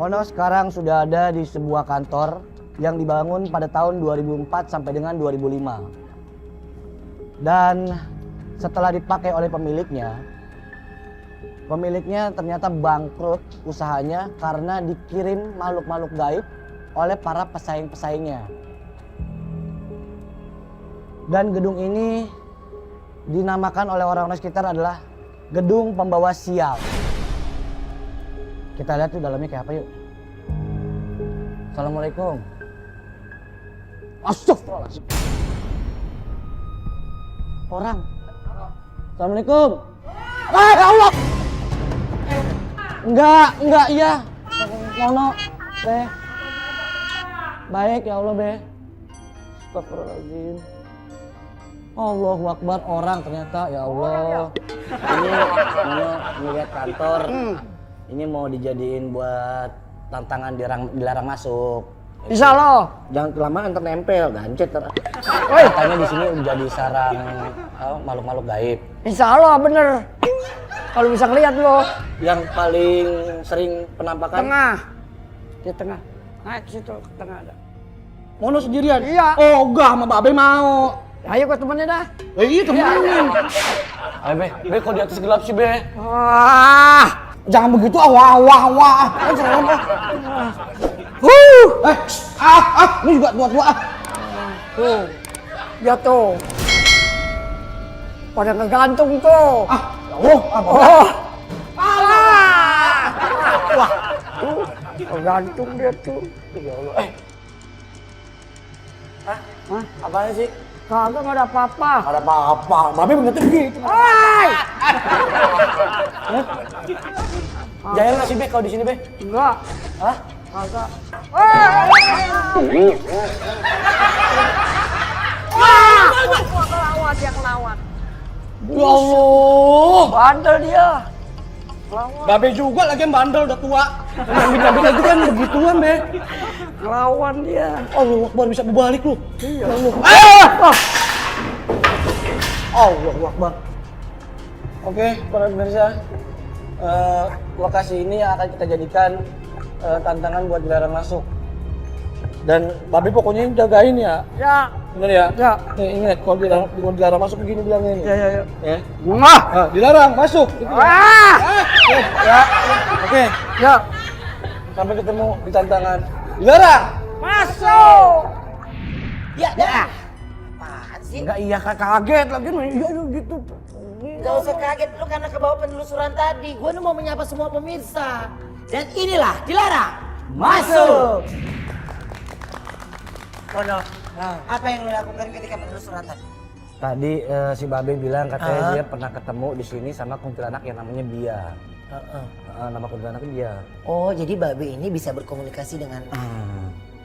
Kono sekarang sudah ada di sebuah kantor yang dibangun pada tahun 2004 sampai dengan 2005. Dan setelah dipakai oleh pemiliknya ternyata bangkrut usahanya karena dikirim makhluk-makhluk gaib oleh para pesaing-pesaingnya. Dan gedung ini dinamakan oleh orang-orang sekitar adalah gedung pembawa sial. Kita lihat tuh dalamnya kayak apa yuk. Assalamualaikum. Astagfirullahaladzim. Orang. Assalamualaikum. Ya Allah. Enggak, iya. Mono, Be. Baik ya Allah, Be. Astagfirullahaladzim. Allahu Akbar, orang ternyata, ya Allah. Ini Mono melihat kantor. Ini mau dijadiin buat tantangan dilarang masuk. Bisa loh. Jangan kelamaan nempel, gancet. Katanya di sini jadi sarang makhluk-makhluk gaib. Insya Allah bener. Kalau bisa ngeliat lo. Yang paling sering penampakan? Tengah. Di tengah. Naik situ ke tengah ada. Mono sendirian? Iya. Oh enggak, sama Babe mau. Ayo ke temennya dah. Iya temenin. Ayo Be, kok di atas gelap sih Be? Wah. Jangan begitu, wah. Kan serem ah. Ini juga tua-tua ah. Tuh. Dia tuh. Pada ngegantung tuh. Oh. Wah. Ngegantung dia tuh. Ya Allah. Hah? Apaan sih? Kagak nggak ada apa-apa. Nggak ada apa-apa. Babe begitu begitu. Hai. Jaya nggak sih Be kalau di sini Be? Enggak. Hah? Kagak. Kelawat dia kelawat. Ya Allah. Bandel dia. Babe juga lagi yang bandel udah tua. Nabi itu kan begituan Be. Lawan dia. Allah Akbar bisa berbalik lu. Iya. Allahu Akbar. Oke, para pemirsa. Lokasi ini yang akan kita jadikan tantangan buat dilarang masuk. Dan Babe pokoknya jagain ya. Ya. Bener ya? Ya. Nih ingat kalau dilarang masuk begini bilangnya nih. Ya. Ya. Ngah. Dilarang masuk. Gitu ya. Ya. Oke. Ya. Sampai ketemu di tantangan. Dilarang. Masuk. Ya. Apaan sih? Enggak iya kaget lagi iya gitu. Gak usah kaget lu karena ke bawah penelusuran tadi. Gue mau menyapa semua pemirsa. Dan inilah dilarang masuk. Kono, apa yang lu lakukan ketika penelusuran tadi? Tadi si Babe bilang katanya dia pernah ketemu di sini sama kuntilanak yang namanya Bia. Nama kuntilanaknya Bia. Oh, jadi Babe ini bisa berkomunikasi dengan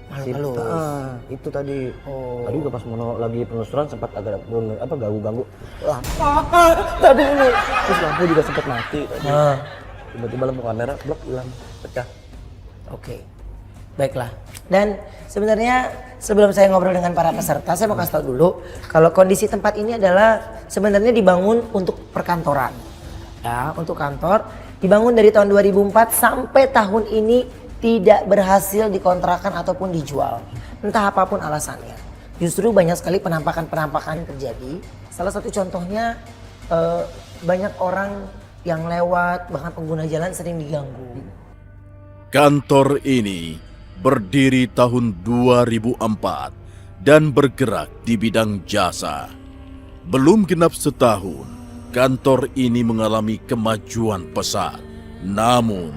makhluk halus. Itu tadi. Oh. Tadi juga pas Mono lagi penelusuran sempat agak ganggu lampu. Tadi ini. Terus lampu juga sempat mati. Tiba-tiba lampu kamera blok hilang, pecah. Oke. Baiklah. Dan sebenarnya sebelum saya ngobrol dengan para peserta, saya mau kasih tahu dulu kalau kondisi tempat ini adalah sebenarnya dibangun untuk perkantoran. Ya, untuk kantor dibangun dari tahun 2004 sampai tahun ini tidak berhasil dikontrakan ataupun dijual. Entah apapun alasannya. Justru banyak sekali penampakan-penampakan terjadi. Salah satu contohnya banyak orang yang lewat, bahkan pengguna jalan sering diganggu. Kantor ini berdiri tahun 2004 dan bergerak di bidang jasa. Belum genap setahun, kantor ini mengalami kemajuan pesat. Namun,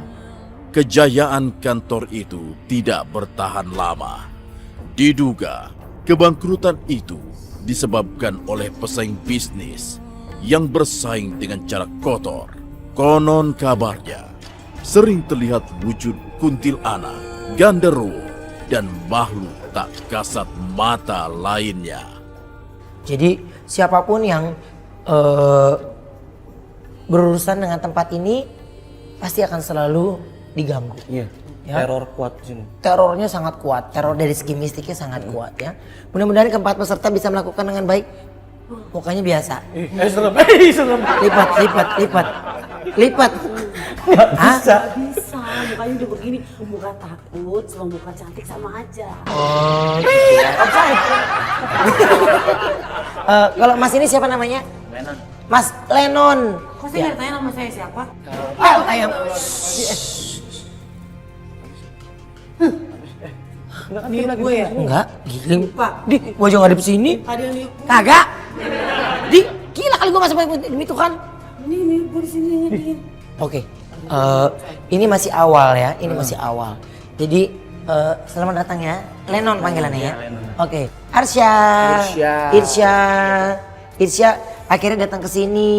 kejayaan kantor itu tidak bertahan lama. Diduga, kebangkrutan itu disebabkan oleh pesaing bisnis yang bersaing dengan cara kotor. Konon kabarnya, sering terlihat wujud kuntilanak, genderuwo, dan makhluk tak kasat mata lainnya. Jadi siapapun yang berurusan dengan tempat ini pasti akan selalu diganggu. Iya. Ya. Teror kuat di sini. Terornya sangat kuat, teror dari segi mistiknya sangat kuat ya. Mudah-mudahan keempat peserta bisa melakukan dengan baik. Mukanya biasa. Serem. Lipat. Nggak bisa. mukanya udah begini, muka takut sama muka cantik sama aja. Oh, gitu ya. Kalau Mas ini siapa namanya? Lenon. Mas Lenon. Kok saya nggak tanya nama saya siapa? Ayam. Ini gue ya? Enggak, giling. Pak. Di, gua juga ngadep sini. Ada yang di... Kagak. Di, gila kali gua masuk itu kan. Ini gue di sini ngediin. Oke. Ini masih awal ya, ini masih awal. Jadi selamat datang ya, Lenon panggilannya ya. Oke. Arsya. Irsya akhirnya datang ke sini.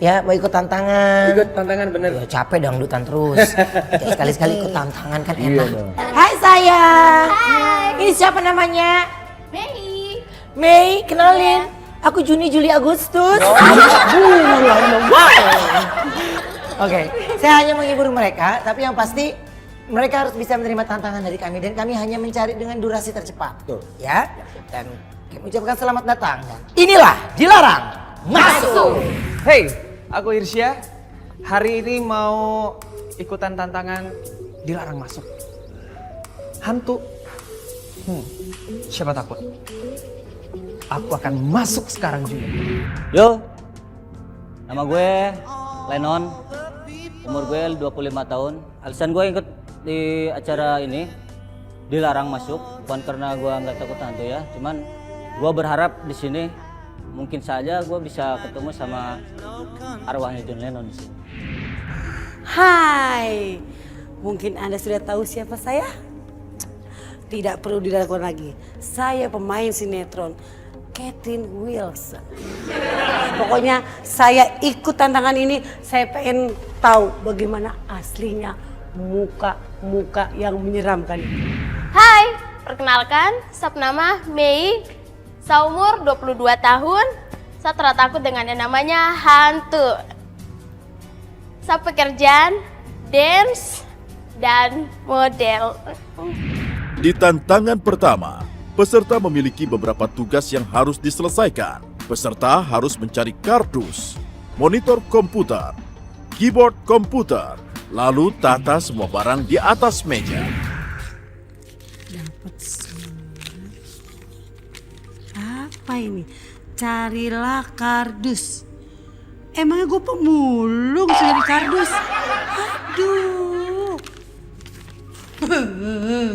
Ya, mau ikut tantangan. Ikut tantangan bener. Ya, capek dangdutan terus. Ya, sekali-sekali ikut tantangan kan enak. Hai sayang. Hai. Ini siapa namanya? Mei. Mei, kenalin. Aku Juni, Juli, Agustus. Oke, saya hanya menghibur mereka, tapi yang pasti mereka harus bisa menerima tantangan dari kami dan kami hanya mencari dengan durasi tercepat. Betul. Ya, dan kami ucapkan selamat datang. Dan inilah Dilarang Masuk. Hey, aku Irsya. Hari ini mau ikutan tantangan dilarang masuk. Hantu. Siapa takut? Aku akan masuk sekarang juga. Yo, nama gue Lenon, umur gue 25 tahun. Alasan gue ikut di acara ini dilarang masuk, bukan karena gue nggak takut hantu ya. Cuman gue berharap di sini mungkin saja gue bisa ketemu sama arwahnya John Lennon di sini. Hai, mungkin Anda sudah tahu siapa saya? Tidak perlu diragukan lagi. Saya pemain sinetron Catherine Wilson. Pokoknya saya ikut tantangan ini, saya pengen tahu bagaimana aslinya muka-muka yang menyeramkan ini. Hai, perkenalkan, nama Mei. Seumur 22 tahun. Saya tidak takut dengan yang namanya hantu. Saya pekerjaan dance dan model. Di tantangan pertama, peserta memiliki beberapa tugas yang harus diselesaikan. Peserta harus mencari kardus, monitor komputer, keyboard komputer, lalu tata semua barang di atas meja. Dapat apa ini? Carilah kardus. Emangnya gue pemulung bisa jadi kardus? Aduh.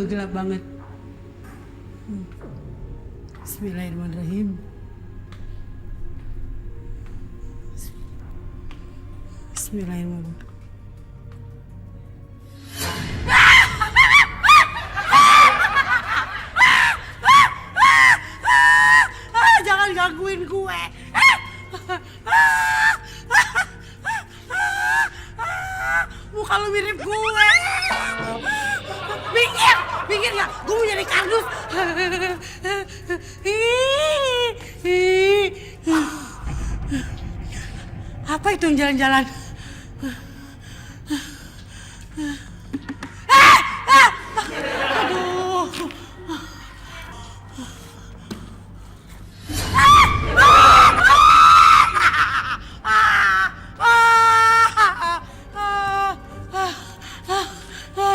Gelap banget. Bismillahirrahmanirrahim. Bismillahirrahmanirrahim. Jangan gangguin gue. Muka lu mirip gue. Mikir nggak? Gue mau jadi kardus. Apa itu yang jalan-jalan? Aduh.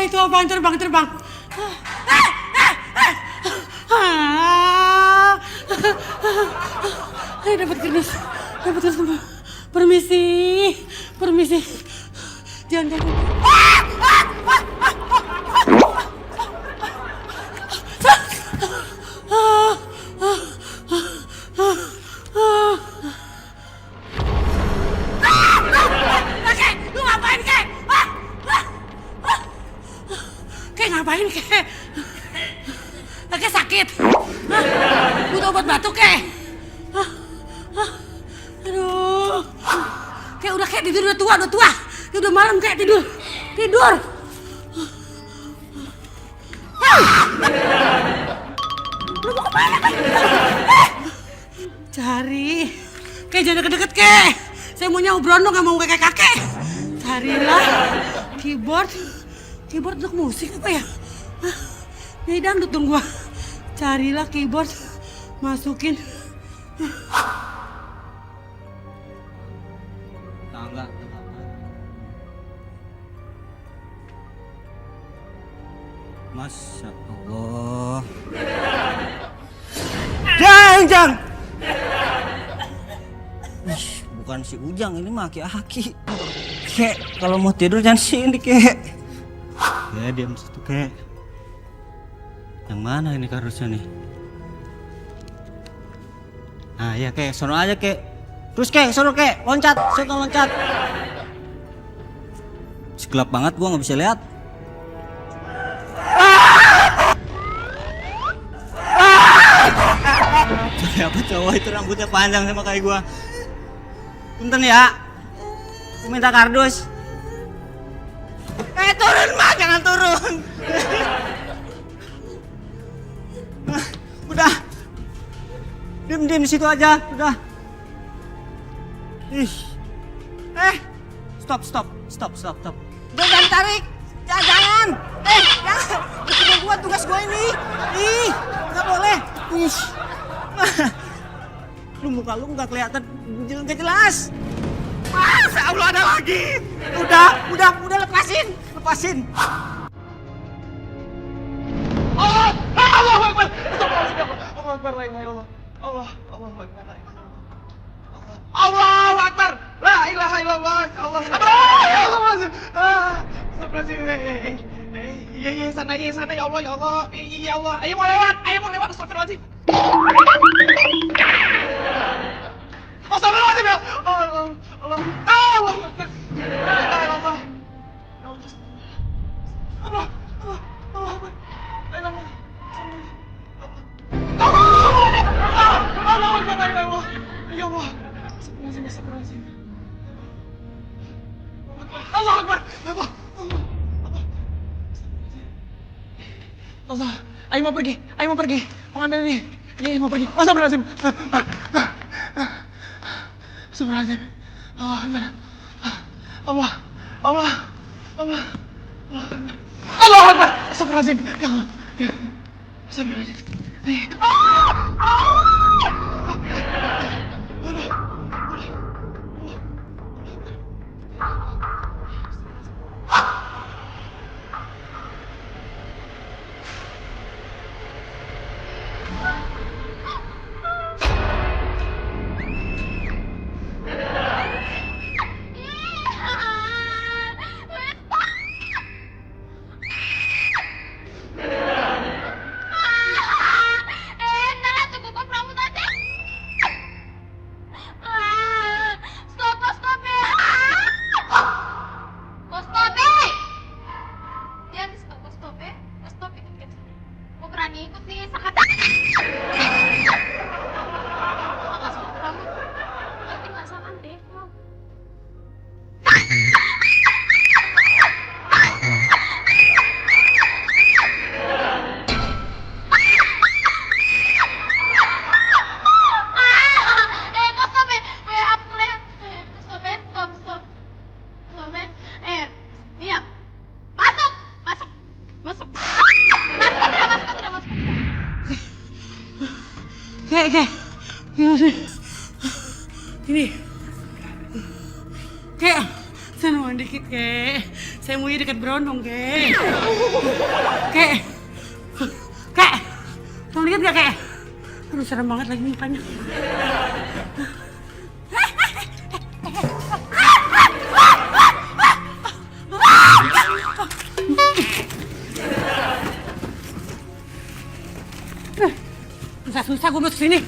Itu apaan terbang? Dapat kardus semua. Permisi. Jangan ganggu. Lu ngapain, Kek? Kek ngapain, Kek? Kek sakit? Butuh obat batuk, Kek? Aduh. Kayak udah kayak tidur udah tua. Ya udah malam kayak tidur. Lu mau kemana, Kek? Cari. Kayak jangan deket-deket, Kek. Saya mau nyobrol nggak mau kayak kakek. Carilah keyboard untuk musik apa ya? Ini dangdut dong gua. Carilah keyboard, masukin. Masya Allah. Jang! Ih, bukan si Ujang, ini mah aki-aki. Kek, kalau mau tidur jangan sini, Kek. Ya, diam situ, Kek. Yang mana ini kardusnya nih? Nah, ya, Kek, sono aja, Kek. Terus, Kek, sono, Kek. Loncat, sono loncat. Gelap banget, gua nggak bisa lihat. Siapa cowok itu rambutnya panjang sama kayak gua? Punten ya, gua minta kardus. Turun mah, jangan turun. Udah, diem di situ aja, udah. Ih, stop. Jangan tarik, jangan. Jangan. Itu gua tugas gua ini. Ih, nggak boleh. Ih. Lu muka lu nggak kelihatan, nggak jelas. Masa Allah ada lagi. Udah lepasin. Allahu Akbar. Allahu Akbar, la ilaha illallah. Allahu Akbar. Allahu Akbar. La ilaha illallah. Allahu Akbar. Astagfirullahaladzim. Iya, sana ya Allah, ya Allah. Ya Allah. Ayo mau lewat. Astagfirullahaladzim. Astagfirullahaladzim ya. Allah. Allahu Akbar. La ilaha illallah. Allah. Allahu Akbar. La ilaha illallah. Allahu Akbar, la ilaha illallah. Ya Allah. Astagfirullahaladzim. Allahu Akbar. Allah. Ayo mau pergi. Mau ambil ini. Iya, mau pergi. Astagfirullahaladzim. Astagfirullahaladzim. Allah. Allahu Akbar. Astagfirullahaladzim. Ya Allah. Astagfirullahaladzim. Kek, gimana sih? Ini. Kek, saya nuan dikit, Kek. Saya mau dekat berondong, Kek. Kek. Tolong lihat gak, Kek? Aduh, serem banget lagi mukanya. Susah gue masuk sini.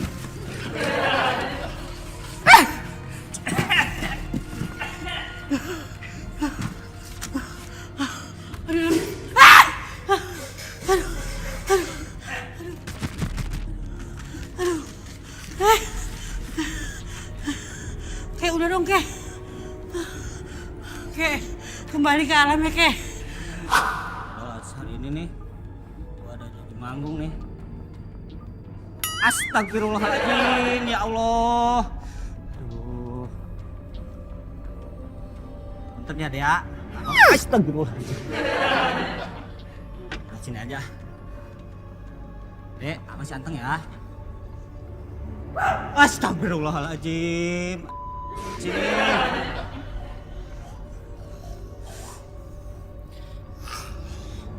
Kek, udah dong, Kek. Kek, kembali ke alam ya, Kek. Hari ini nih, gua ada jadi manggung nih. Astagfirullahaladzim, ya Allah. Aduh. Bentar ya, Dea. Astagfirullahaladzim. Nah, sini aja. Dek, masih anteng ya. Astagfirullahaladzim. Sini.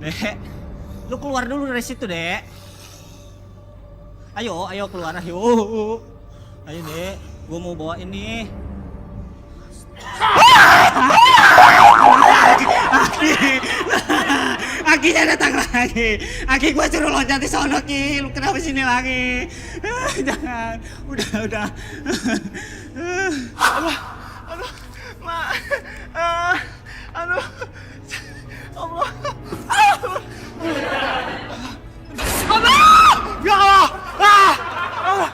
Dek, Lu keluar dulu dari situ, Dek. Ayo keluar, ayo. Ayo, Dek. Gua mau bawa ini. Aki datang lagi. Aki gua suruh loncat di sono, Ki. Lu kenapa sini lagi? Jangan. Udah. Aduh, Ma. Aduh. Allah. Ya Allah. Allah.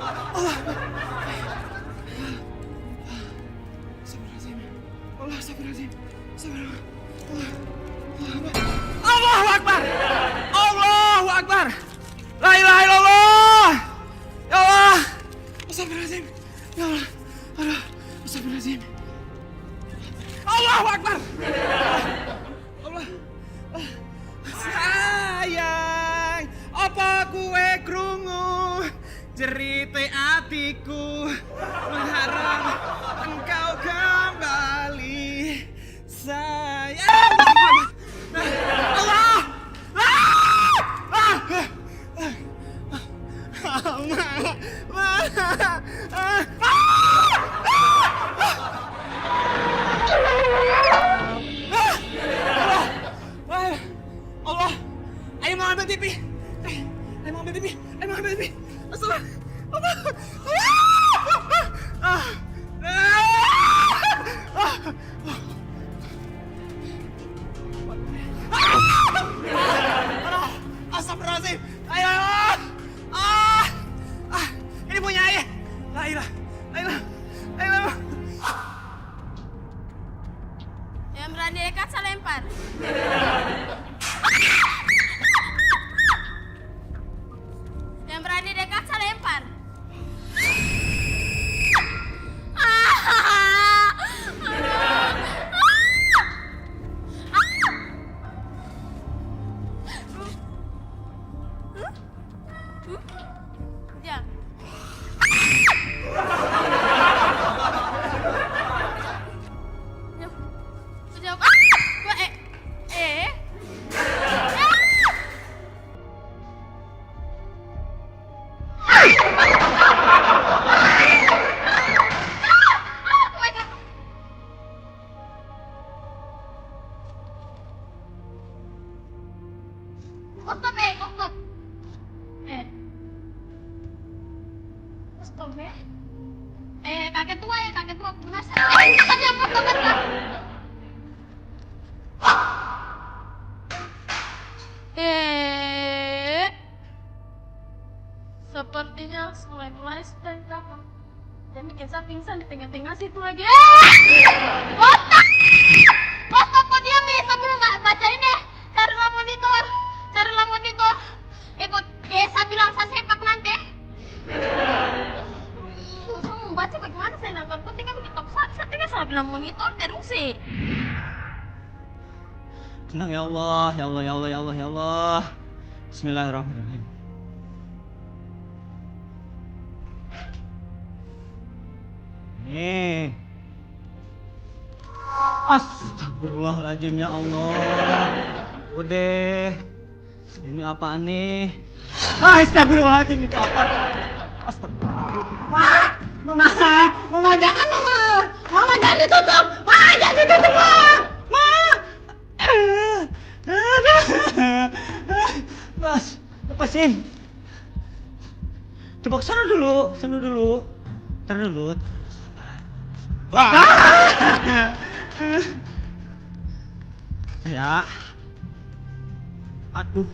Allahu Akbar. Allahu Akbar. La ilaha illallah. Ya Allah. Astagfirullahaladzim. Ya Allah. Aduh. Astagfirullahaladzim. Allahu Akbar. Allah. Sayang, apa kue krungu jerite atiku mengharap engkau kembali. Sayang. Allah. Allah, ayo mau ambil TV. Ayo mau ambil TV. Ayo mau ambil TV. Astagfirullah. Astagfirullahaladzim. Ayo. Ini punya ayah. La ilaha. Ayo. Yang berani dekat saya lempar. Yang berani dekat saya lempar. Diam. Sejauh gua Stop. Kakek tua ya, kakek tua. Masa? Tadi apa kabar? Sepertinya mulai sudah kapan. Dan bikin saya pingsan di tengah-tengah situ lagi. Otak! Otak kok dia bisa belum baca ini? Carilah monitor. Ikut saya bilang saya sepak nanti. Kamu baca bagaimana saya nonton? Kok tinggal di top saya tinggal saya bilang monitor terus sih. Tenang ya Allah. Bismillahirrahmanirrahim. Nih. Astagfirullahaladzim ya Allah. Udah. Ini apaan nih? Astagfirullahaladzim, itu apa? Astagfirullah. Mama jangan Mama. Mama jangan ditutup. Jangan ditutup Ma. Mas, lepasin. Coba kesana dulu. Ntar dulu. Ya. Aduh.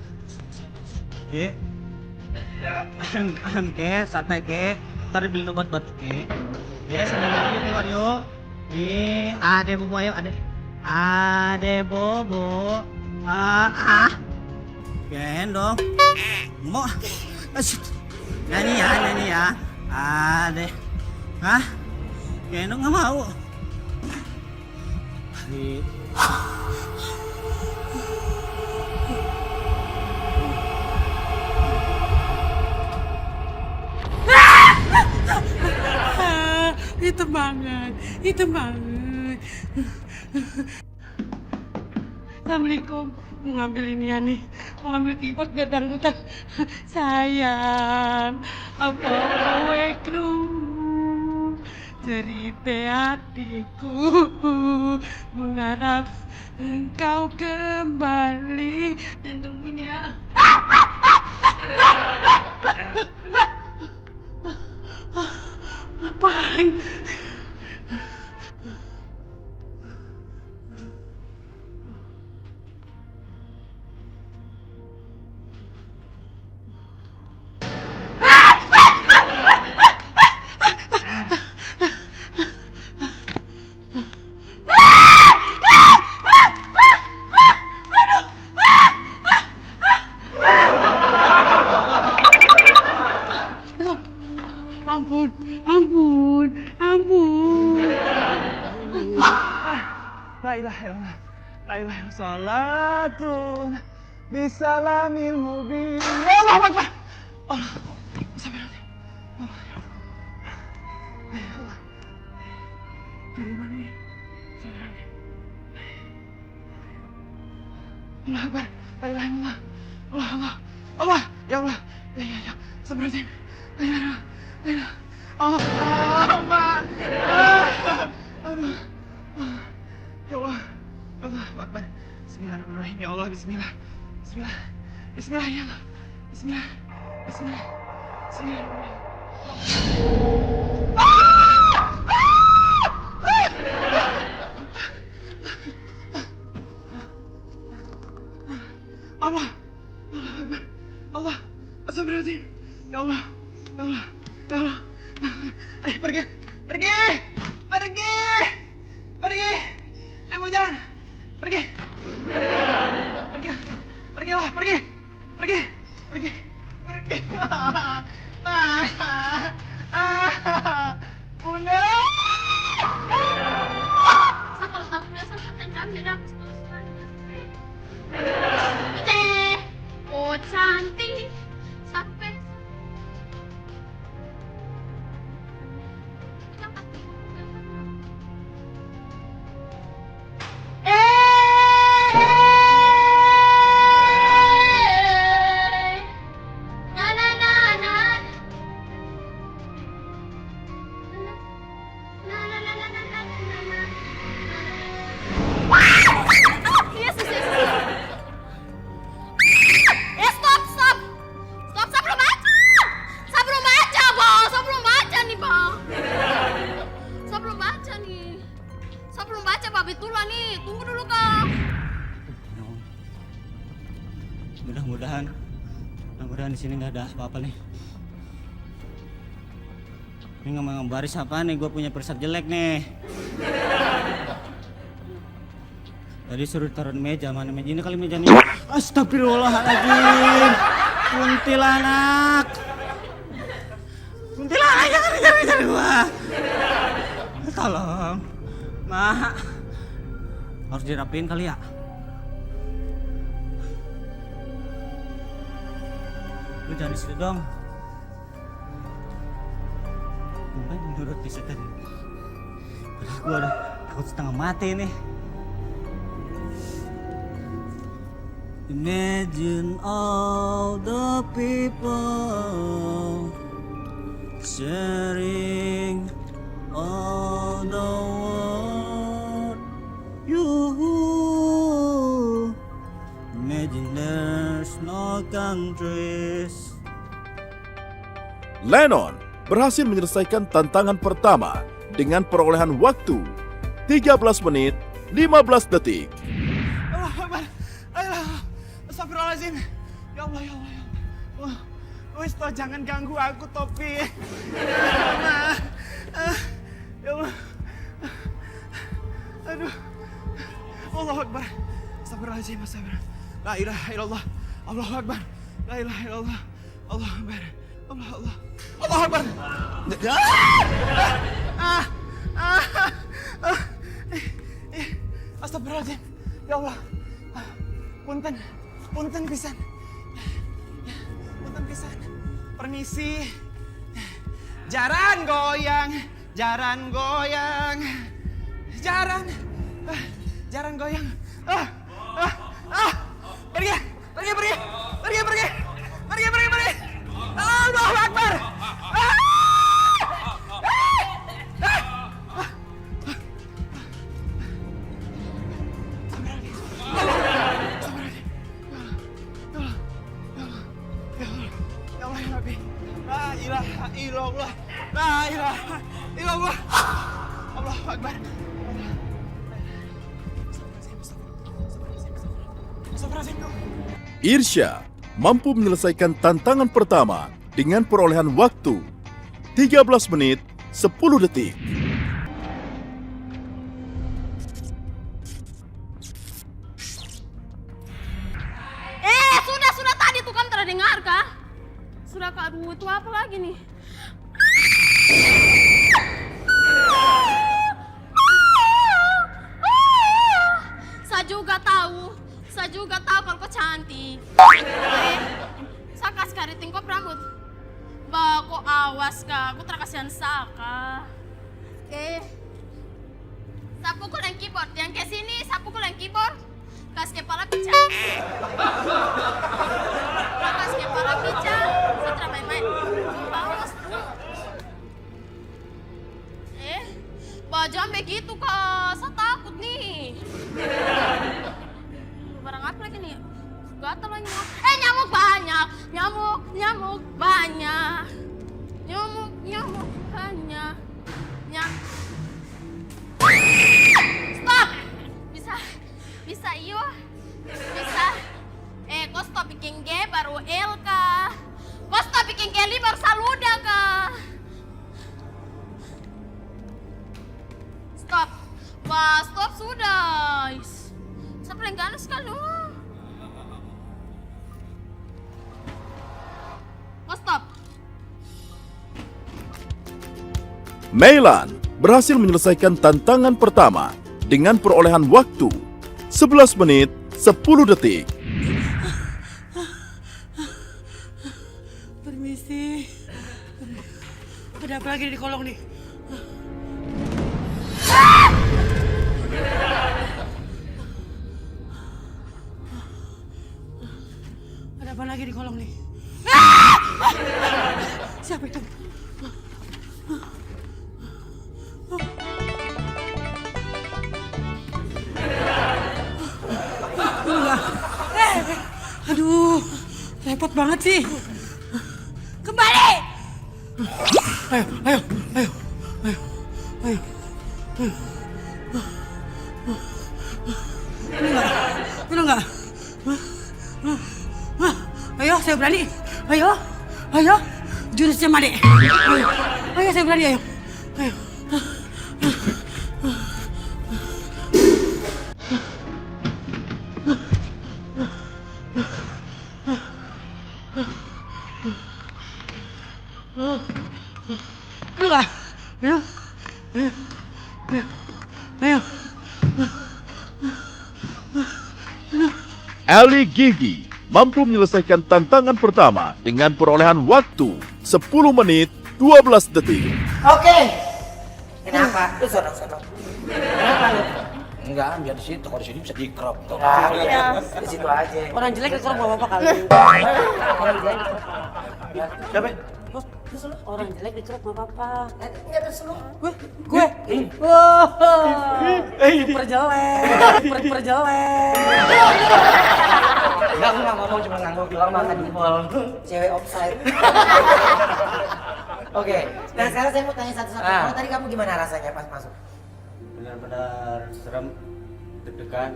Ke. Santai ke. Ntar beli obat batuk ke. Ya, santai keluar yuk. Nih, ade bobo ayo, ade bobo. Gendong. Mau. Nyanyi ya. Ade. Hah? Gendong nggak mau. Hitam banget. Assalamualaikum. Mau ngambil ini ya nih. ambil keyboard gak dangdutan. Sayang, apa kowe krungu cerita hatiku, mengharap engkau kembali. Dan tungguin ya. Ngapain? Ampun, ampun, ampun. La ilaha illallah. La ilaha illallah. Salatun bisalamil mubin. Allahu Akbar. Allah. Astagfirullahaladzim. Allah. Ya Allah. Dari mana ini? Astagfirullahaladzim. Allah Akbar. La ilaha illallah. Allah, Allah. Allah. Ya Allah. Ya, ya, ya. Astagfirullahaladzim. La ilaha illallah. La ilaha. Allah. Allah. Aduh. Ya Allah. Allah Akbar. Bismillahirrahmanirrahim. Ya Allah, bismillah. Bismillah. Bismillah ya Allah. Bismillah. Bismillah. Bismillahirrahmanirrahim. Allah. Allah Akbar. Allah. Astagfirullahaladzim. Ya Allah. Ya Allah. Ya Allah. Ayo pergi. Pergi. Pergi. Pergi. Ayo mau jalan. Pergi. Pergi. Pergi lah. Pergi. Pergi. Pergi. Pergi. Bunda. Oh cantik sampai mudah-mudahan di sini nggak ada apa-apa nih. Ini ngomong baris apa nih? Gue punya persat jelek nih. Tadi suruh taruh di meja, mana meja ini kali meja nih? Astagfirullahaladzim, kuntilanak. Kuntilanak jangan ngejar gua. Tolong, Mak. Harus dirapiin kali ya. Lu jangan di situ dong. Bukan menurut bisa tadi. Padahal gua udah takut setengah mati nih. Imagine all the people sharing all the world. You imagine there's no countries. Lennon berhasil menyelesaikan tantangan pertama dengan perolehan waktu 13 menit 15 detik. Allah Akbar. Astagfirullahaladzim. Ya Allah, ya Allah, ya Allah. Wis toh, jangan ganggu aku, Topi. Ya Allah. Aduh. Allah Akbar. Astagfirullahaladzim, astagfirullah. La ilaha illallah. Allahu Akbar. La ilaha illallah. Allah Akbar. Allah, Allah. Allah Akbar. Astagfirullahaladzim. Ya Allah. Punten pisan. Punten pisan. Permisi. Jaran goyang. Jaran goyang. Jaran goyang. Pergi. Allahu Akbar. Ya Allah ya Rabbi. La ilaha illallah. La ilaha illallah. Allahu Akbar. Irsya mampu menyelesaikan tantangan pertama dengan perolehan waktu 13 menit 10 detik. Sudah tadi tuh kamu terdengar kah? Sudah kak, aduh itu apa lagi nih? Saya juga tahu kalau kau cantik. Saya kasih kariting kau rambut. Bah, kok awas kak, aku terkasihan Saka. Saya pukul yang keyboard, yang ke sini saya pukul yang keyboard. Kasih kepala pecah. Kasih kepala pecah. Saya tidak main-main. Awas tuh. Bah, jangan begitu kak, saya takut nih. Barang apa lagi nih? Gatal lagi. Nyamuk banyak. Nyamuk banyak. Nyamuk banyak. Stop. Bisa iyo. Bisa. Kau stop bikin G baru L kah? Kau stop bikin Kelly baru Saluda kah? Stop. Wah, stop sudah. Saya paling ganas sekali. Stop. Meilan berhasil menyelesaikan tantangan pertama dengan perolehan waktu 11 menit 10 detik. Permisi. Ada apa lagi di kolong nih? Ada apa lagi di kolong nih? Siapa itu? Aduh, repot banget sih. Kembali. Ayo. Bener nggak? Ayo, saya berani. Ayo. Jurusnya Made. Ayo, saya berani. Ayo. Enggak. Ayo. Ali Gigi mampu menyelesaikan tantangan pertama dengan perolehan waktu 10 menit 12 detik. Oke. Kenapa? Lu sonok-sonok. Kenapa lu? Enggak, biar di situ. Kalau di sini bisa di crop. Nah, iya. Di situ aja. Orang jelek di kolong nggak apa-apa kali. Siapa? Orang jelek di crop nggak apa-apa. Enggak tersuruh. Gue. Wah. Super jelek. Enggak, aku nggak ngomong, cuma nganggur bilang makan jempol. Cewek offside. Oke. Nah, sekarang saya mau tanya satu-satu. Kalau tadi kamu gimana rasanya pas masuk? Benar-benar serem, deg-degan,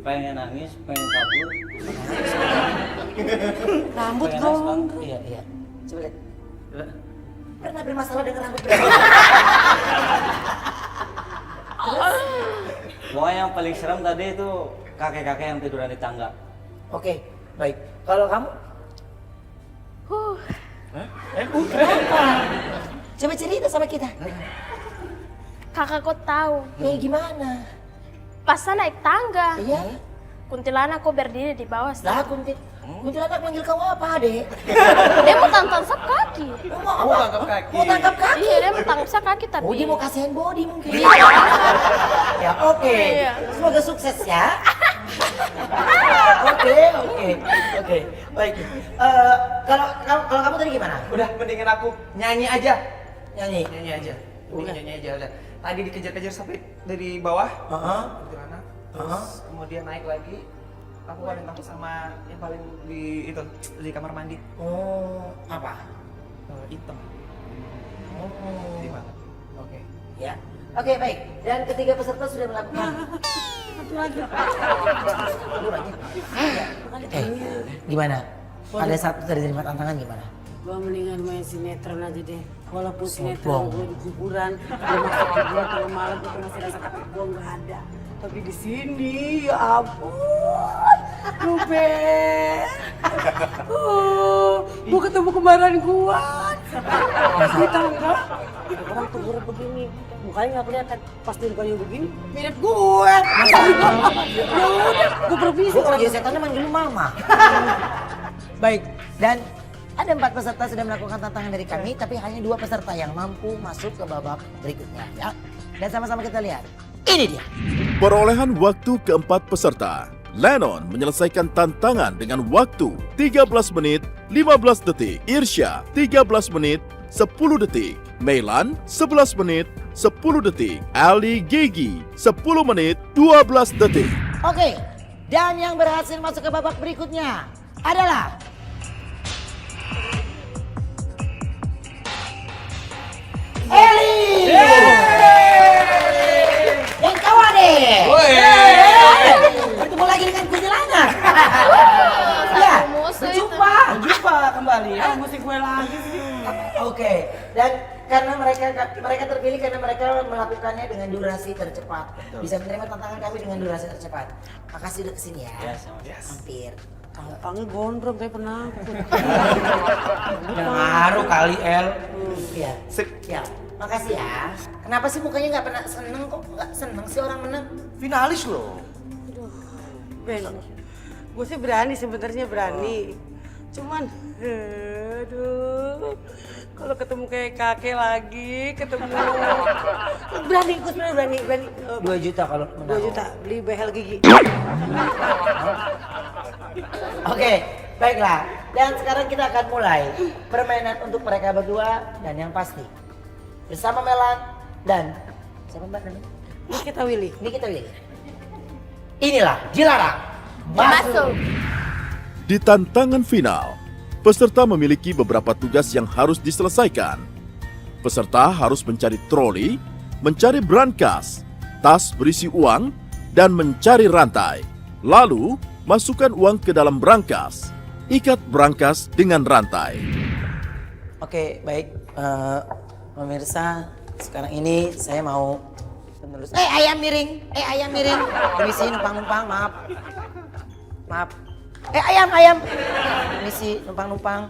pengen nangis, pengen kabur. Rambut Pengen dong. Iya. Coba lihat. Pernah bermasalah dengan rambut berapa? Pokoknya yang paling serem tadi itu kakek-kakek yang tiduran di tangga. Oke, baik. Kalau kamu? Kenapa? Coba cerita sama kita. Kakak kau tahu, Kayak gimana? pas saya naik tangga, Iya? kuntilanak kok berdiri di bawah saya. Lah, kuntilanak manggil kamu apa, Dek? Dia mau tantang sap kaki. Mau tangkap kaki? Mau tangkap kaki? Iya, dia mau tangkap sap kaki tapi. Oh, dia mau kasihan body mungkin. Iya. Ya, oke. Iya. Semoga sukses ya. Oke. Oke. Baik. Kalau kamu tadi gimana? Udah, mendingan aku nyanyi aja. Nyanyi. Nyanyi aja. Mending nyanyi aja udah. Tadi dikejar-kejar sampai dari bawah. Gimana? Terus kemudian naik lagi. Aku paling takut sama yang paling di kamar mandi. Oh, apa? Hitam. Oh. Gimana? Oke. Ya. Oke, baik. Dan ketiga peserta sudah melakukan. Satu lagi. Gimana? Pada saat sudah diterima tantangan gimana? Gua mendingan main sinetron aja deh. Walaupun Sombong. sinetron gue di kuburan, gue masuk kuburan kalau malam itu masih rasa kaki gue nggak ada. Tapi di sini, ya ampun, Ruben. Mau ketemu kembaran gua. Di tangga, orang kubur begini. Mukanya nggak kelihatan. Pas di mukanya begini, mirip gue. Ya udah, gue berbisa. Gue kalau jadi setannya manggil lu mama. Baik, dan ada 4 peserta sudah melakukan tantangan dari kami, tapi hanya 2 peserta yang mampu masuk ke babak berikutnya. Ya. Dan sama-sama kita lihat. Ini dia. Perolehan waktu keempat peserta. Lennon menyelesaikan tantangan dengan waktu 13 menit 15 detik. Irsya 13 menit 10 detik. Meilan 11 menit 10 detik. Ali Gigi 10 menit 12 detik. Oke, dan yang berhasil masuk ke babak berikutnya adalah Eli. Dan kawan deh. Bertemu lagi dengan kuntilanak. Ya, berjumpa. Jumpa kembali ya. Musik gue lagi sih. Oke, dan karena mereka terpilih karena mereka melakukannya dengan durasi tercepat. Bisa menerima tantangan kami dengan durasi tercepat. Makasih udah kesini ya. Hampir. Tampangnya gondrong kayak penakut. Ngaruh kali El. Iya. Sip. Ya, makasih ya. Kenapa sih mukanya nggak pernah seneng kok? Nggak seneng sih orang menang. Finalis loh. Ben, gue sih berani sebenarnya berani. Cuman, aduh, kalau ketemu kayak kakek lagi, ketemu berani, gue sebenarnya berani. 2 juta kalau menang. 2 juta beli behel gigi. Oke, baiklah. Dan sekarang kita akan mulai permainan untuk mereka berdua dan yang pasti bersama Melan dan siapa mbak namanya? Nikita Willy. Nikita Willy. Inilah dilarang masuk. Di tantangan final, peserta memiliki beberapa tugas yang harus diselesaikan. Peserta harus mencari troli, mencari brankas, tas berisi uang, dan mencari rantai. Lalu, masukkan uang ke dalam brankas. Ikat brankas dengan rantai. Oke, baik. Pemirsa, sekarang ini saya mau menerus. Ayam miring. Permisi, numpang-numpang, maaf. Ayam. Permisi, numpang-numpang.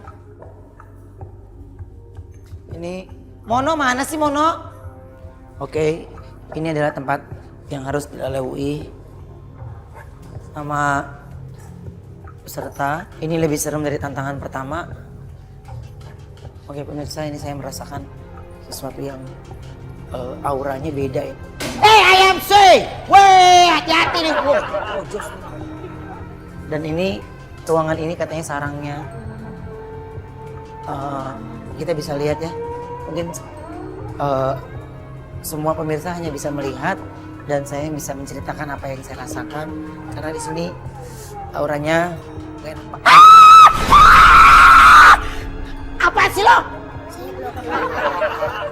Ini Mono mana sih Mono? Oke, ini adalah tempat yang harus dilalui sama peserta. Ini lebih serem dari tantangan pertama. Oke pemirsa, ini saya merasakan sesuatu yang auranya beda ini. Ayam sih! Weh, hati-hati nih gue. Dan ini, ruangan ini katanya sarangnya. Kita bisa lihat ya. Mungkin semua pemirsa hanya bisa melihat dan saya bisa menceritakan apa yang saya rasakan karena di sini auranya gak enak. Apa sih lo?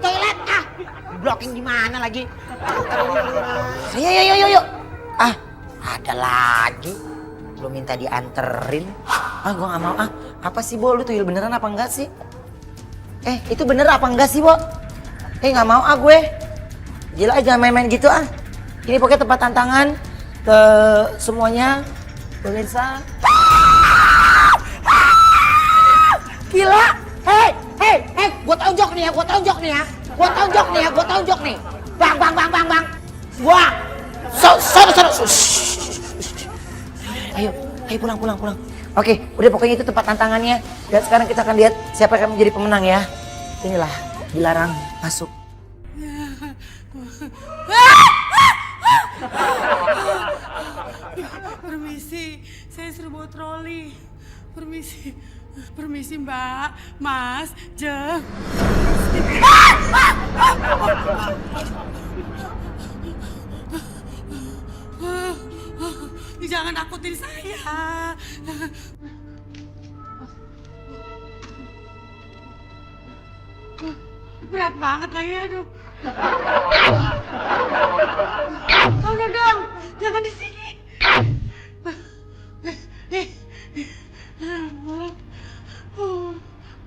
Toilet blocking di mana lagi? Yuk. Ada lagi. Lo minta dianterin. Gua nggak mau. Apa sih Bo? Lu tuyul beneran apa enggak sih? Itu bener apa enggak sih Bo? Nggak mau gue. Gila aja main-main gitu Ini pokoknya tempat tantangan ke semuanya. Pemirsa. Gila. Hei, gua tonjok nih ya. Bang. Wah. Ayo pulang. Oke, udah pokoknya itu tempat tantangannya. Dan sekarang kita akan lihat siapa yang akan menjadi pemenang ya. Inilah dilarang masuk. Permisi, Saya suruh bawa troli. Permisi. Permisi Mbak, Mas, Jeng. Jangan takutin saya. Berat banget lagi, aduh. Udah dong, jangan di sini.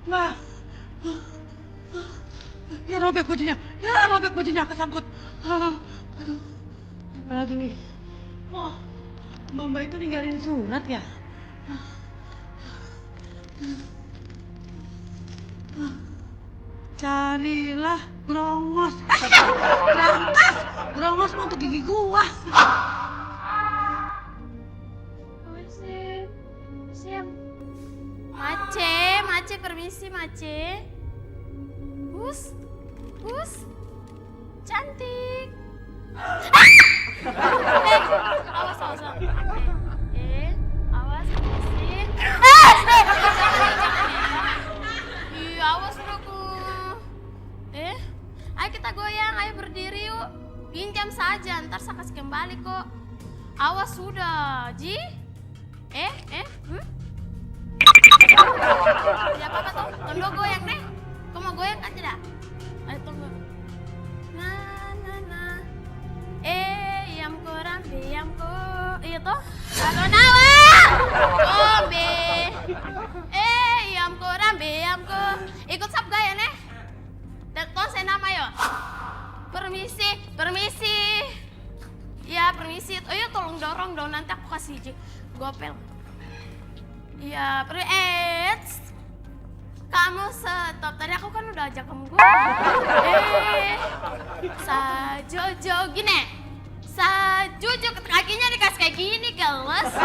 Mbak. Ya robek bajunya kesangkut. Aduh. Gimana lagi nih? Oh, Mbak itu ninggalin surat ya? Carilah brongos. Rangkas, brongos mau untuk gigi gua. Mace, permisi Mace. Bus, cantik. Awas. Awas, permisi. Iya, awas bro. Ayo kita goyang, ayo berdiri yuk. Pinjam saja, ntar saya kasih kembali kok. Awas sudah, Ji. Ya apa tuh? Tondo goyang deh. Kau mau goyang kan tidak? Ayo tunggu. Nah. Yamko rambe yamko. Iya toh? Halo nawa. Kombe. Yamko rambe yamko. Ikut sab gaya nih. Datang saya nama yo. Permisi. Ya permisi. Oh iya tolong dorong dong, nanti aku kasih gopel. Ya, kamu stop. Tadi aku kan udah ajak kamu gue. Sajojo gini. Sajojo kakinya dikasih kayak gini, keles.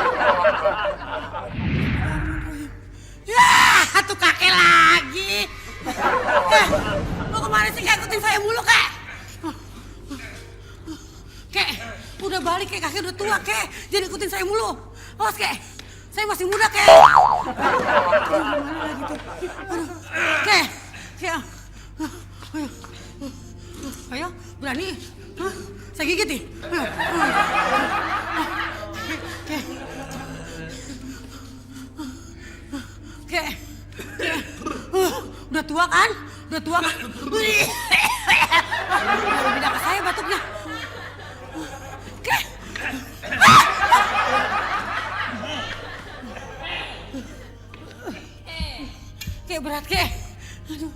Ya, tuh kakek lagi. Lu kemana sih ikutin saya mulu, Kek? Kek, udah balik, Kek. Kakek udah tua, Kek. Jangan ikutin saya mulu. Awas, Kek. Saya masih muda, Kek. Gimana lagi tuh? Aduh. Kek. Ayo, berani? Hah? Saya gigit nih. Kek. Udah tua kan? Beda ke saya batuknya. Kek. Kayak berat, Kek. Aduh.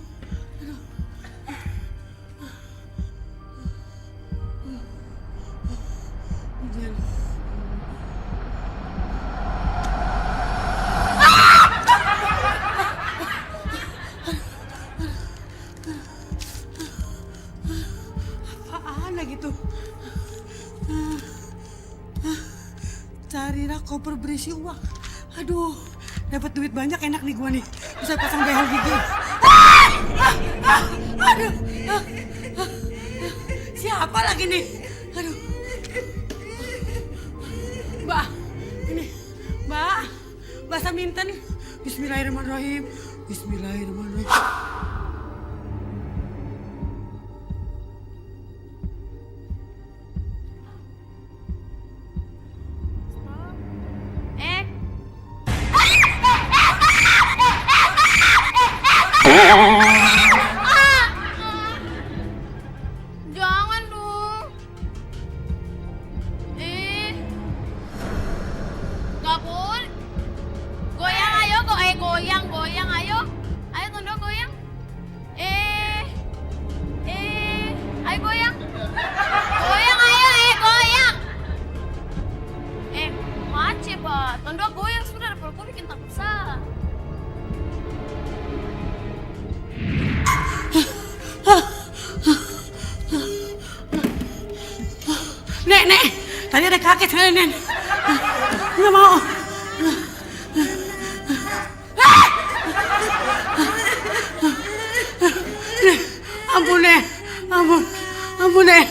Apaan lagi tuh? Carilah koper berisi uang. Aduh. Dapat duit banyak, enak nih gua nih. Bisa pasang behel gigi. Aduh. Siapa lagi nih? Aduh. Mbak, ini. Mbak minta nih. Bismillahirrahmanirrahim. Jangan dong. Nggak boleh. Goyang ayo, goyang ayo. Ayo Tondo goyang. Ayo goyang. Goyang ayo, goyang. Mace Pak. Tondo goyang sudah, daripada bikin takut sah. Nek, tadi ada kakek saya, Nen. Nggak mau. Ampun, Nek. Ampun, Nek.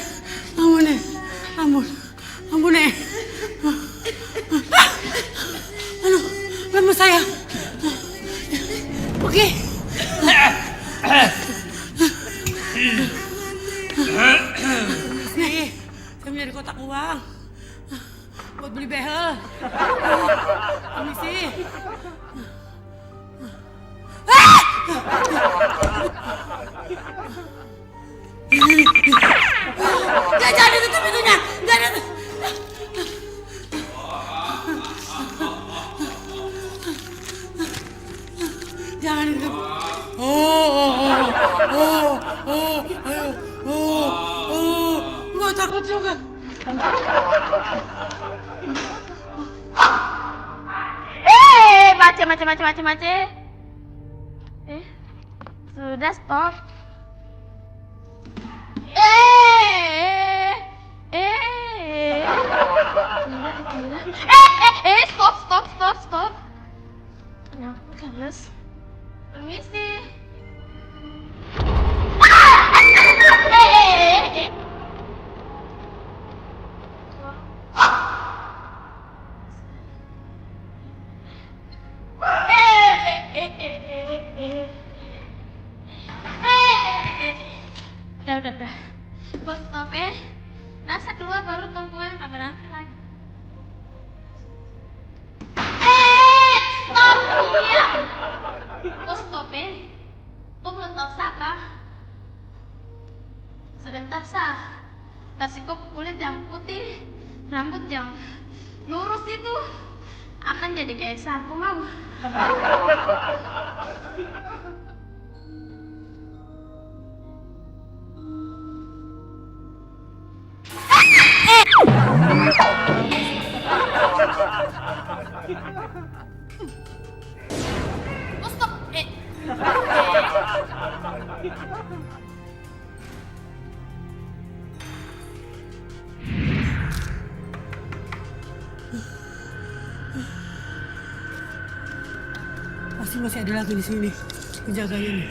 Nih, saya nyari kotak uang buat beli behel. Permisi. Jangan ditutup pintunya. Jangan. Jangan ditutup. Gua takut juga. Mace. Sudah stop. Stop. Ya, keles. Permisi. Udah. Bos stop ya. Nasa keluar baru tungguin kamera lagi. Stop ya. Bos stop ya. Tuh belum tahu kah? Sebentar sah. Kasih kok kulit yang putih, rambut yang lurus itu akan jadi kayak sapu mau. Oh stop. Pasti masih ada lagi di sini penjaganya nih.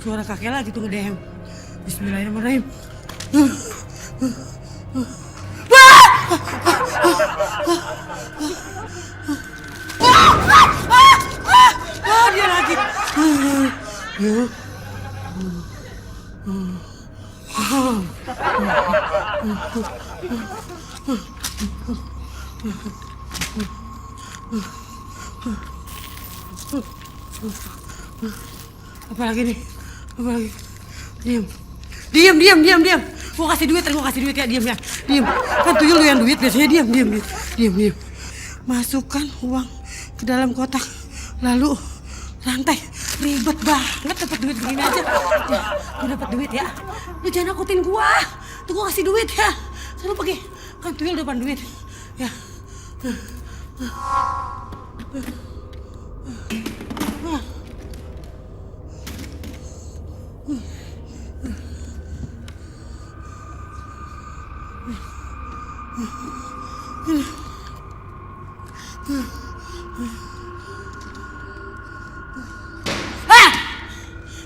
Suara kakek lagi tuh ngedem. Bismillahirrahmanirrahim. Dia lagi. Apa lagi nih? Apa lagi? Diam. Gua kasih duit ya, diam ya. Diam. Kan tuyul lu yang duit biasanya diam. Masukkan uang ke dalam kotak. Lalu rantai. Ribet banget dapat duit begini aja. Ya, gua dapat duit ya. Lu jangan nakutin gua. Tuh gua kasih duit ya. Selalu pakai kan tuyul depan duit. Ya.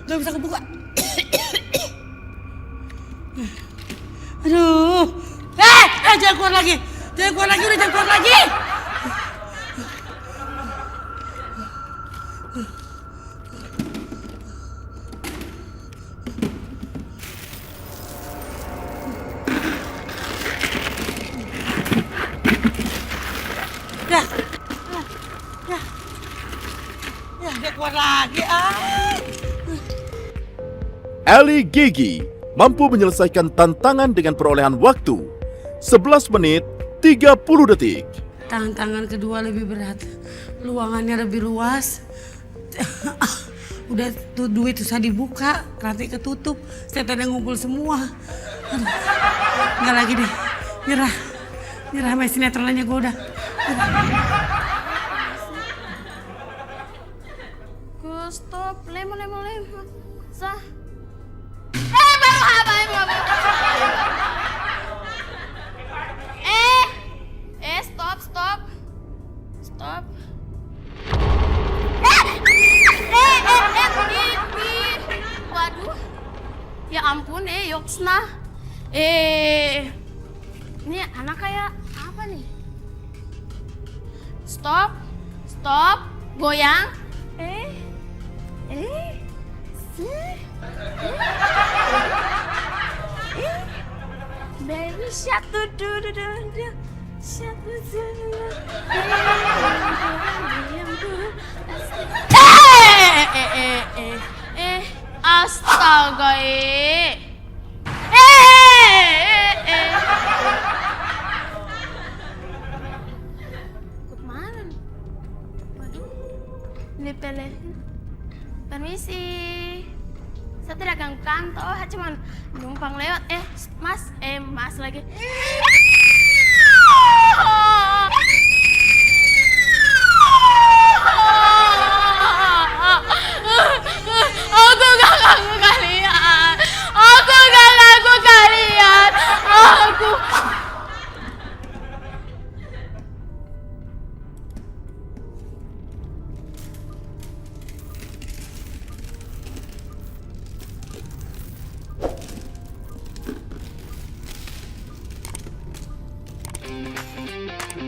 Gak bisa kebuka. Aduh. Jangan keluar lagi. Udah jangan keluar lagi. Ya, dia keluar lagi. Ali Gigi mampu menyelesaikan tantangan dengan perolehan waktu 11 menit 30 detik. Tantangan kedua lebih berat. Luangannya lebih luas. Udah tuh duit susah dibuka, rantai ketutup, setan yang ngumpul semua. Aduh, nggak lagi deh, nyerah sama sinetronnya gue udah. Gue stop, lemon. Sah. Stop. Waduh. Ya ampun, Yoksna. Ini anak kayak apa nih? Stop. Goyang. Astaga, kemana? Waduh, dipelehin. Permisi, saya tidak ganggu kantor, cuman numpang lewat. Mas lagi. Aku gak ganggu kalian. Aku.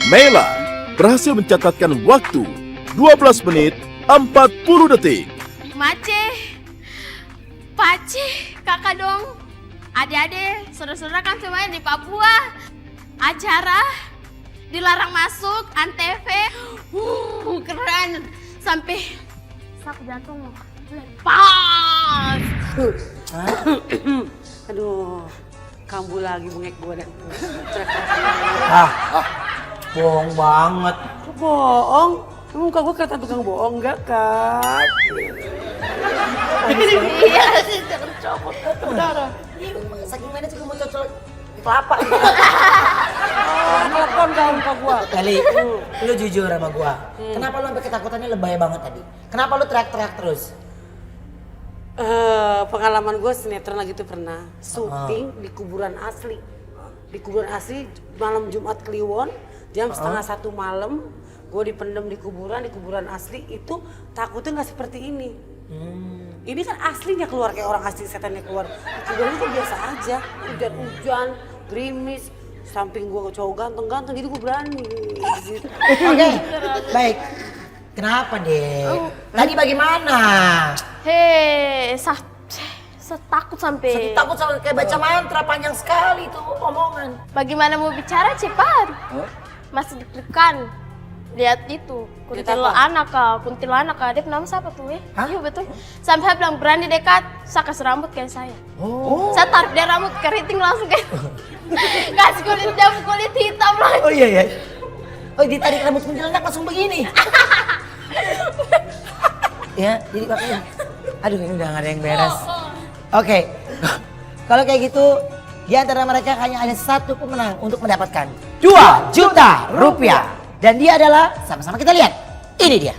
Mela berhasil mencatatkan waktu 12 menit 40 detik. Pace, kakak dong. Adik-adik, saudara-saudara kan semuanya di Papua. Acara dilarang masuk, Antv. Keren. Sampai sapu jantung lepas. Aduh, kambuh lagi bengek gue dah. Bohong banget. Bohong? Muka gue kelihatan tukang bohong enggak kan? Iya sih, jangan copot. Darah. Saking mana juga mau cocok kelapa. Telepon kau muka gue. Kali, lu jujur sama gua. Kenapa lu sampai ketakutannya lebay banget tadi? Kenapa lu teriak-teriak terus? Pengalaman gue sinetron lagi tuh pernah syuting di kuburan asli. Di kuburan asli malam Jumat Kliwon jam 1:30 malam. Gue dipendam di kuburan asli itu takutnya nggak seperti ini. Ini kan aslinya keluar kayak orang asli, setannya keluar. Di kuburan itu biasa aja, hujan-hujan, gerimis, samping gue cowok ganteng-ganteng, jadi gue berani. Gitu. Oke, baik. Kenapa deh? Tadi bagaimana? Saya takut sampai. Takut sama kayak baca mantra panjang sekali itu omongan. Bagaimana mau bicara cepat? Masih deg-degan. Lihat itu, kuntilanak kah? Dia nama siapa tuh Iya betul. Sampai bilang berani dekat, saya kasih rambut kayak saya. Saya tarik dia rambut keriting langsung kayak. Kasih kulit hitam lagi. Oh iya. Oh ditarik rambut kuntilanak langsung begini. Ya, jadi makanya. Aduh ini udah gak ada yang beres. Oke, kalau kayak gitu, di antara mereka hanya ada satu pemenang untuk mendapatkan 2 juta rupiah. Dan dia adalah, sama-sama kita lihat, ini dia.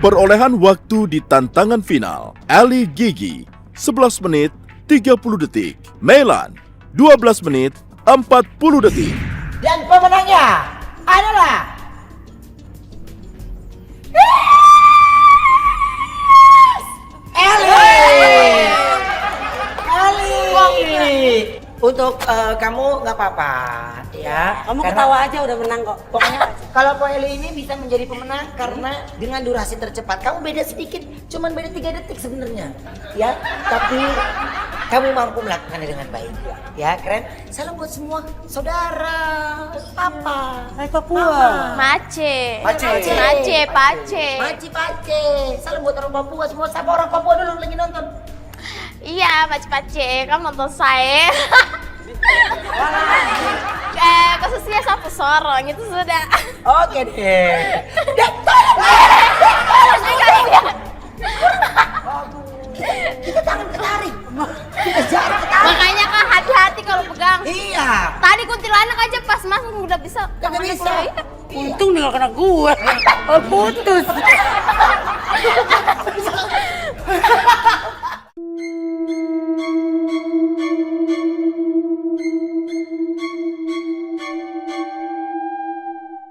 Perolehan waktu di tantangan final, Ali Gigi 11 menit 30 detik, Melan 12 menit 40 detik. Dan pemenangnya adalah Ali. Untuk kamu nggak apa-apa ya. Kamu ketawa aja udah menang kok. Pokoknya kalau Po Eli ini bisa menjadi pemenang karena dengan durasi tercepat. Kamu beda sedikit, cuman beda 3 detik sebenarnya. Ya, tapi kamu mampu melakukannya dengan baik. Ya, keren. Salam buat semua saudara, papa, Hai Papua. Mace. Salam buat orang Papua semua. Siapa orang Papua dulu lagi nonton? Iya, pace, kamu nonton saya. Khususnya sapu sorong itu sudah. Oke deh. Kita tangan ketarik. Kita jari ketarik. Makanya kan hati-hati kalau pegang. Iya. Tadi kuntilanak aja pas masuk udah bisa. Kagak bisa. Untung nih gak kena gue. Putus.